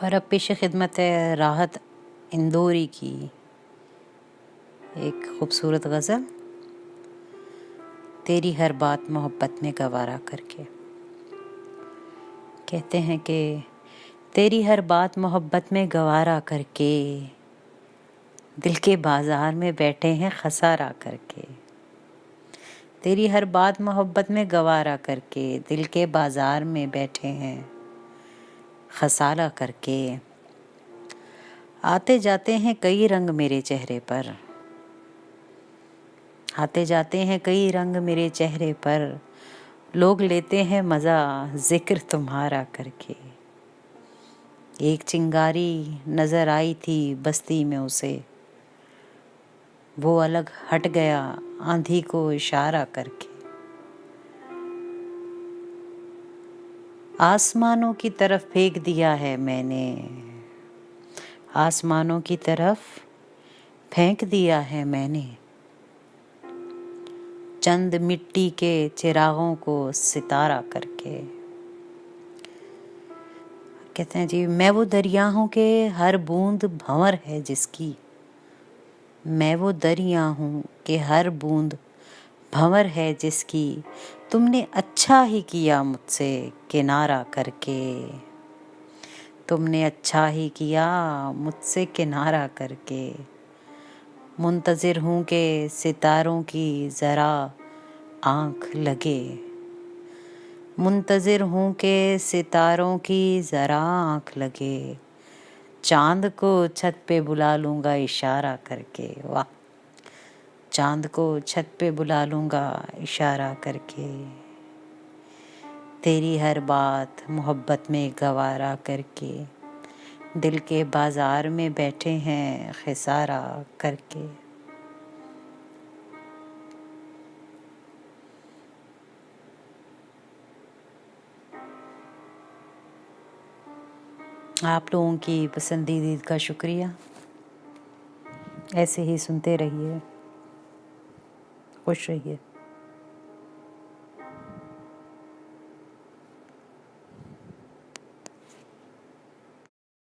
और अब पेश खिदमत है राहत इंदौरी की एक खूबसूरत गज़ल, तेरी हर बात मोहब्बत में गवारा करके। कहते हैं कि तेरी हर बात मोहब्बत में गवारा करके, दिल के बाज़ार में बैठे हैं खसारा करके। तेरी हर बात मोहब्बत में गवारा करके, दिल के बाज़ार में बैठे हैं खसारा करके। आते जाते हैं कई रंग मेरे चेहरे पर, आते जाते हैं कई रंग मेरे चेहरे पर, लोग लेते हैं मज़ा जिक्र तुम्हारा करके। एक चिंगारी नज़र आई थी बस्ती में उसे, वो अलग हट गया आंधी को इशारा करके। आसमानों की तरफ फेंक दिया है मैंने, आसमानों की तरफ फेंक दिया है मैंने, चंद मिट्टी के चिरागों को सितारा करके। कहते हैं जी, मैं वो दरिया हूँ कि हर बूंद भंवर है जिसकी, मैं वो दरिया हूँ कि हर बूंद भंवर है जिसकी, तुमने अच्छा ही किया मुझसे किनारा करके, तुमने अच्छा ही किया मुझसे किनारा करके। मुंतज़िर हूँ कि सितारों की ज़रा आँख लगे, मुंतज़िर हूँ कि सितारों की ज़रा आँख लगे, चाँद को छत पे बुला लूँगा इशारा करके। वाह, चाँद को छत पे बुला लूँगा इशारा करके। तेरी हर बात मोहब्बत में गवारा करके, दिल के बाज़ार में बैठे हैं खसारा करके। आप लोगों की पसंदीदा का शुक्रिया। ऐसे ही सुनते रहिए, खुश रहिए।